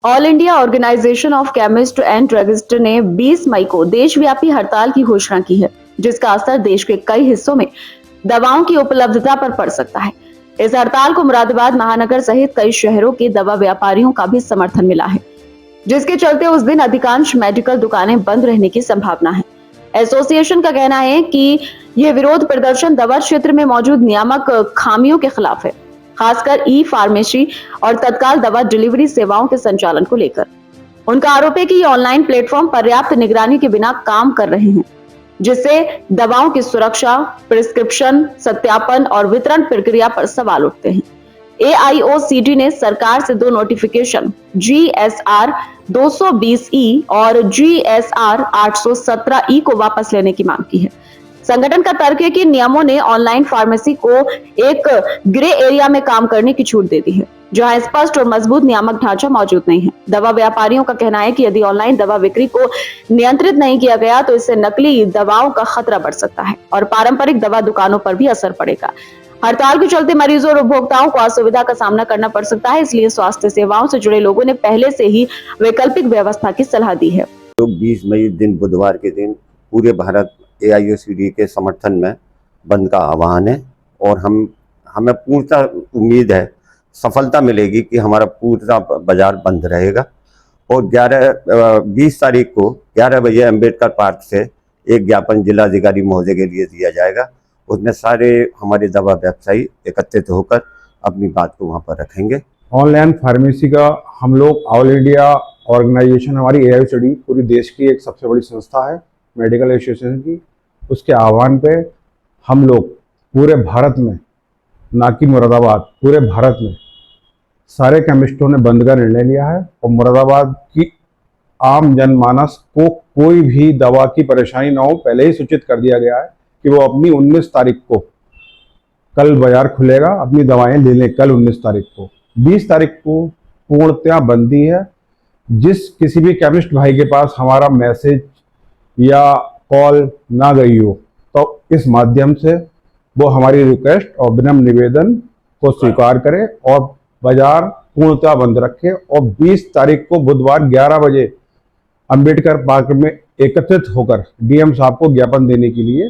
All India organisation of chemist and druggist ने 20 मई को देशव्यापी हड़ताल की घोषणा की है, जिसका असर देश के कई हिस्सों में दवाओं की उपलब्धता पर पड़ सकता है। इस हड़ताल को मुरादाबाद महानगर सहित कई शहरों के दवा व्यापारियों का भी समर्थन मिला है, जिसके चलते उस दिन अधिकांश मेडिकल दुकानें बंद रहने की संभावना है। एसोसिएशन का कहना है कि यह विरोध प्रदर्शन दवा क्षेत्र में मौजूद नियामक खामियों के खिलाफ है, खासकर ई फार्मेसी और तत्काल दवा डिलीवरी सेवाओं के संचालन को लेकर। उनका आरोप है कि ये ऑनलाइन प्लेटफॉर्म पर्याप्त निगरानी के बिना काम कर रहे हैं, जिससे दवाओं की सुरक्षा, प्रिस्क्रिप्शन, सत्यापन और वितरण प्रक्रिया पर सवाल उठते हैं। AIOCD ने सरकार से 2 नोटिफिकेशन GSR 220E और GSR 817E को वापस लेने की मांग की है। संगठन का तर्क है कि नियमों ने ऑनलाइन फार्मेसी को एक ग्रे एरिया में काम करने की छूट दे दी है, जहां स्पष्ट और मजबूत नियामक ढांचा मौजूद नहीं है। दवा व्यापारियों का कहना है कि यदि ऑनलाइन दवा बिक्री को नियंत्रित नहीं किया गया तो इससे नकली दवाओं का खतरा बढ़ सकता है और पारंपरिक दवा दुकानों पर भी असर पड़ेगा। हड़ताल के चलते मरीजों और उपभोक्ताओं को असुविधा का सामना करना पड़ सकता है, इसलिए स्वास्थ्य सेवाओं से जुड़े लोगों ने पहले से ही वैकल्पिक व्यवस्था की सलाह दी है। 20 मई दिन बुधवार के दिन पूरे भारत AIOCD के समर्थन में बंद का आह्वान है और हमें पूर्णतः उम्मीद है सफलता मिलेगी कि हमारा पूरा बाजार बंद रहेगा। और 20 तारीख को 11 बजे अम्बेडकर पार्क से एक ज्ञापन जिलाधिकारी महोदय के लिए दिया जाएगा। उसमें सारे हमारे दवा व्यवसायी एकत्रित होकर अपनी बात को वहाँ पर रखेंगे। ऑनलाइन फार्मेसी का हम लोग ऑल इंडिया ऑर्गेनाइजेशन, हमारी AIOCD पूरी देश की एक सबसे बड़ी संस्था है मेडिकल एसोसिएशन की, उसके आह्वान पे हम लोग पूरे भारत में, ना कि मुरादाबाद, पूरे भारत में सारे केमिस्टों ने बंद का निर्णय लिया है। और मुरादाबाद की आम जनमानस को कोई भी दवा की परेशानी ना हो, पहले ही सूचित कर दिया गया है कि वो अपनी 19 तारीख को, कल बाजार खुलेगा, अपनी दवाएं ले लें कल 19 तारीख को। 20 तारीख को पूर्णतया बंदी है। जिस किसी भी केमिस्ट भाई के पास हमारा मैसेज या कॉल ना गई हो तो इस माध्यम से वो हमारी रिक्वेस्ट और विनम्र निवेदन को स्वीकार करे और बाजार पूर्णतः बंद रखे और 20 तारीख को बुधवार 11 बजे अंबेडकर पार्क में एकत्रित होकर DM साहब को ज्ञापन देने के लिए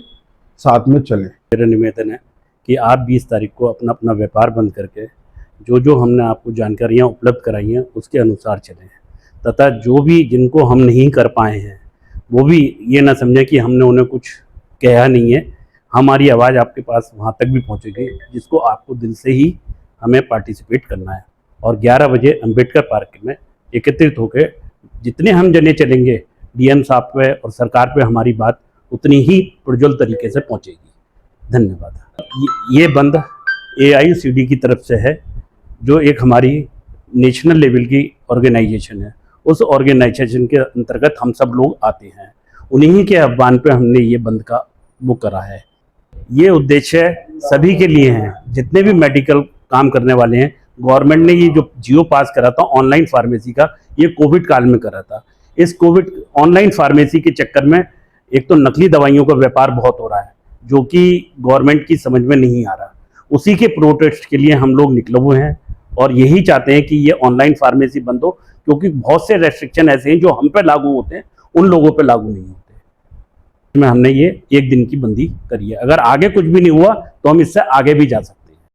साथ में चलें। मेरा निवेदन है कि आप 20 तारीख को अपना अपना व्यापार बंद करके जो हमने आपको जानकारियाँ उपलब्ध कराई हैं उसके अनुसार चलें, तथा जो भी जिनको हम नहीं कर पाए हैं वो भी ये ना समझें कि हमने उन्हें कुछ कहा नहीं है। हमारी आवाज़ आपके पास वहाँ तक भी पहुँचेगी जिसको आपको दिल से ही हमें पार्टिसिपेट करना है। और 11 बजे अंबेडकर पार्क में एकत्रित होकर जितने हम जने चलेंगे, DM साहब पे और सरकार पे हमारी बात उतनी ही प्रज्वल तरीके से पहुँचेगी। धन्यवाद। ये बंद AIOCD की तरफ से है, जो एक हमारी नेशनल लेवल की ऑर्गेनाइजेशन है। उस ऑर्गेनाइजेशन के अंतर्गत हम सब लोग आते हैं, उन्हीं के आह्वान पे हमने ये बंद का वो करा है। ये उद्देश्य सभी के लिए हैं, जितने भी मेडिकल काम करने वाले हैं। गवर्नमेंट ने ये जो जियो पास करा था ऑनलाइन फार्मेसी का, ये कोविड काल में करा था। इस कोविड ऑनलाइन फार्मेसी के चक्कर में एक तो नकली दवाइयों का व्यापार बहुत हो रहा है, जो कि गवर्नमेंट की समझ में नहीं आ रहा। उसी के प्रोटेस्ट के लिए हम लोग निकले हुए हैं और यही चाहते हैं कि ये ऑनलाइन फार्मेसी बंद हो, क्योंकि बहुत से रेस्ट्रिक्शन ऐसे हैं जो हम पे लागू होते हैं, उन लोगों पे लागू नहीं होते। इसमें हमने ये 1 दिन की बंदी करी है। अगर आगे कुछ भी नहीं हुआ तो हम इससे आगे भी जा सकते हैं।